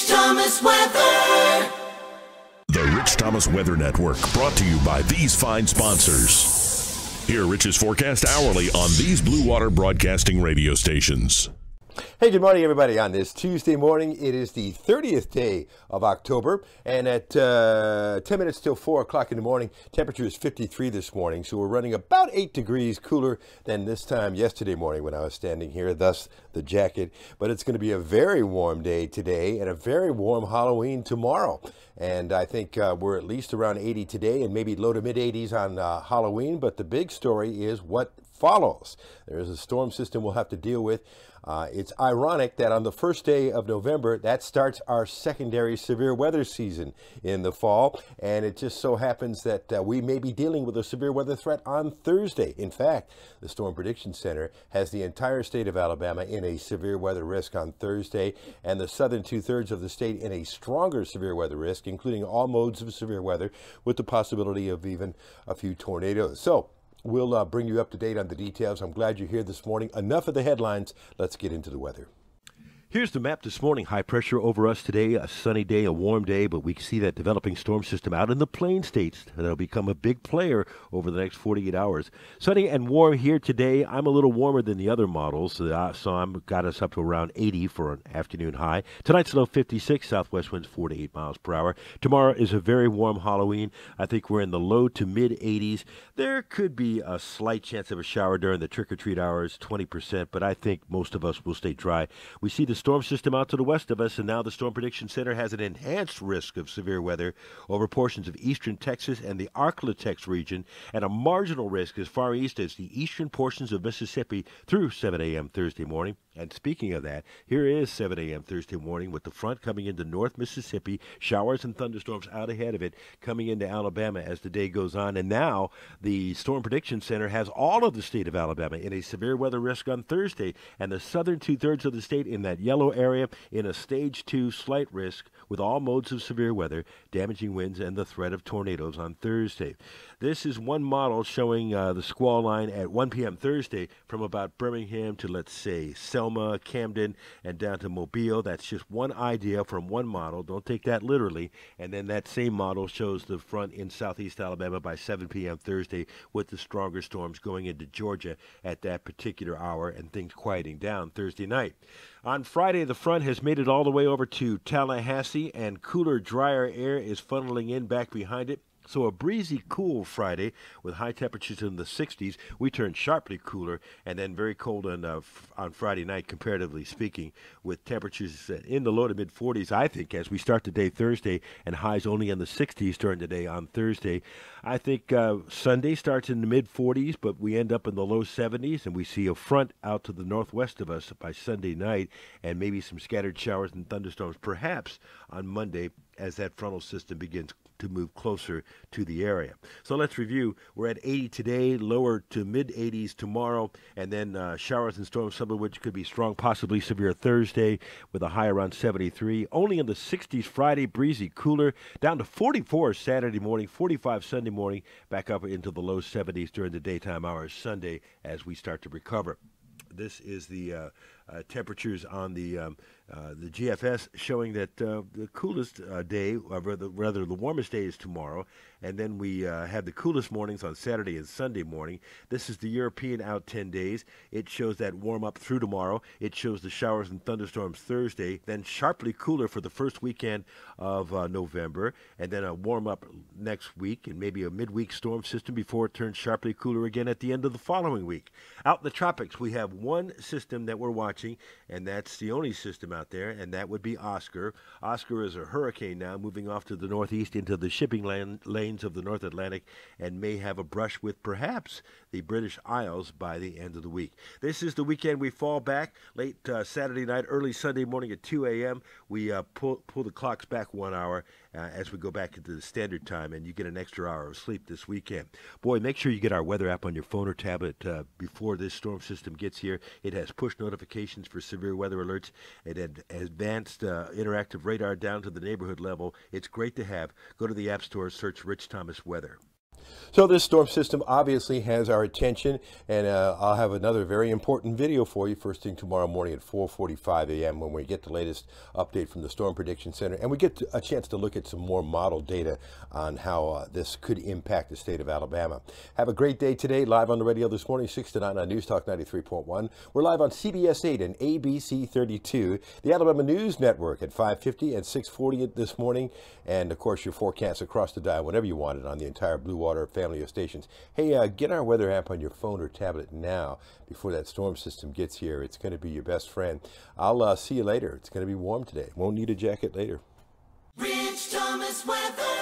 Rich Thomas Weather. The Rich Thomas Weather Network, brought to you by these fine sponsors. Hear Rich's forecast hourly on these Blue Water Broadcasting radio stations. Hey, good morning, everybody. On this Tuesday morning, it is the 30th day of October, and at 10 minutes till 4 o'clock in the morning, temperature is 53 this morning, so we're running about 8 degrees cooler than this time yesterday morning when I was standing here, thus the jacket. But it's going to be a very warm day today and a very warm Halloween tomorrow. And I think we're at least around 80 today and maybe low to mid 80s on Halloween, but the big story is what follows. There is a storm system we'll have to deal with. It's ironic that on the first day of November, that starts our secondary severe weather season in the fall. And it just so happens that we may be dealing with a severe weather threat on Thursday. In fact, the Storm Prediction Center has the entire state of Alabama in a severe weather risk on Thursday, and the southern two-thirds of the state in a stronger severe weather risk, including all modes of severe weather, with the possibility of even a few tornadoes. So we'll bring you up to date on the details. I'm glad you're here this morning. Enough of the headlines. Let's get into the weather. Here's the map this morning. High pressure over us today, a sunny day, a warm day, but we can see that developing storm system out in the plain states that'll become a big player over the next 48 hours. Sunny and warm here today. I'm a little warmer than the other models, so I'm got us up to around 80 for an afternoon high. Tonight's low 56, southwest winds 4 to 8 miles per hour. Tomorrow is a very warm Halloween. I think we're in the low to mid 80s. There could be a slight chance of a shower during the trick-or-treat hours, 20%, but I think most of us will stay dry. We see the storm system out to the west of us, and now the Storm Prediction Center has an enhanced risk of severe weather over portions of eastern Texas and the Arklatex region, and a marginal risk as far east as the eastern portions of Mississippi through 7 a.m. Thursday morning. And speaking of that, here is 7 a.m. Thursday morning with the front coming into North Mississippi, showers and thunderstorms out ahead of it coming into Alabama as the day goes on. And now the Storm Prediction Center has all of the state of Alabama in a severe weather risk on Thursday, and the southern two-thirds of the state in that yellow area in a stage 2 slight risk with all modes of severe weather, damaging winds, and the threat of tornadoes on Thursday. This is one model showing the squall line at 1 p.m. Thursday from about Birmingham to, let's say, Selma, Camden, and down to Mobile. That's just one idea from one model. Don't take that literally. And then that same model shows the front in southeast Alabama by 7 p.m. Thursday with the stronger storms going into Georgia at that particular hour and things quieting down Thursday night. On Friday, the front has made it all the way over to Tallahassee, and cooler, drier air is funneling in back behind it. So a breezy, cool Friday with high temperatures in the 60s. We turn sharply cooler and then very cold on Friday night, comparatively speaking, with temperatures in the low to mid 40s, I think, as we start the day Thursday, and highs only in the 60s during the day on Thursday. I think Sunday starts in the mid 40s, but we end up in the low 70s, and we see a front out to the northwest of us by Sunday night, and maybe some scattered showers and thunderstorms perhaps on Monday as that frontal system begins to move closer to the area. So let's review. We're at 80 today, lower to mid 80s tomorrow, and then showers and storms, some of which could be strong, possibly severe Thursday, with a high around 73. Only in the 60s Friday, breezy, cooler, down to 44 Saturday morning, 45 Sunday morning, back up into the low 70s during the daytime hours Sunday as we start to recover. This is the temperatures on the GFS showing that the coolest day, rather the warmest day is tomorrow, and then we have the coolest mornings on Saturday and Sunday morning. This is the European out 10 days. It shows that warm up through tomorrow. It shows the showers and thunderstorms Thursday, then sharply cooler for the first weekend of November, and then a warm up next week and maybe a midweek storm system before it turns sharply cooler again at the end of the following week. Out in the tropics, we have one system that we're watching, and that's the only system out there, and that would be Oscar. Oscar is a hurricane now, moving off to the northeast into the shipping lanes of the North Atlantic, and may have a brush with perhaps the British Isles by the end of the week. This is the weekend we fall back. Late Saturday night, early Sunday morning at 2 a.m., we pull the clocks back 1 hour as we go back into the standard time, and you get an extra hour of sleep this weekend. Boy, make sure you get our weather app on your phone or tablet before this storm system gets here. It has push notifications for severe weather alerts. It had advanced interactive radar down to the neighborhood level. It's great to have. Go to the App Store, search Rich Thomas Weather. So this storm system obviously has our attention, and I'll have another very important video for you first thing tomorrow morning at 4:45 a.m. when we get the latest update from the Storm Prediction Center, and we get a chance to look at some more model data on how this could impact the state of Alabama. Have a great day today. Live on the radio this morning, 6 to 9 on News Talk 93.1. We're live on CBS 8 and ABC 32, the Alabama News Network at 5:50 and 6:40 this morning, and of course your forecast across the dial whenever you want it on the entire Blue Water family of stations. Hey, get our weather app on your phone or tablet now before that storm system gets here. It's going to be your best friend. I'll see you later. It's going to be warm today. Won't need a jacket later. Rich Thomas weather.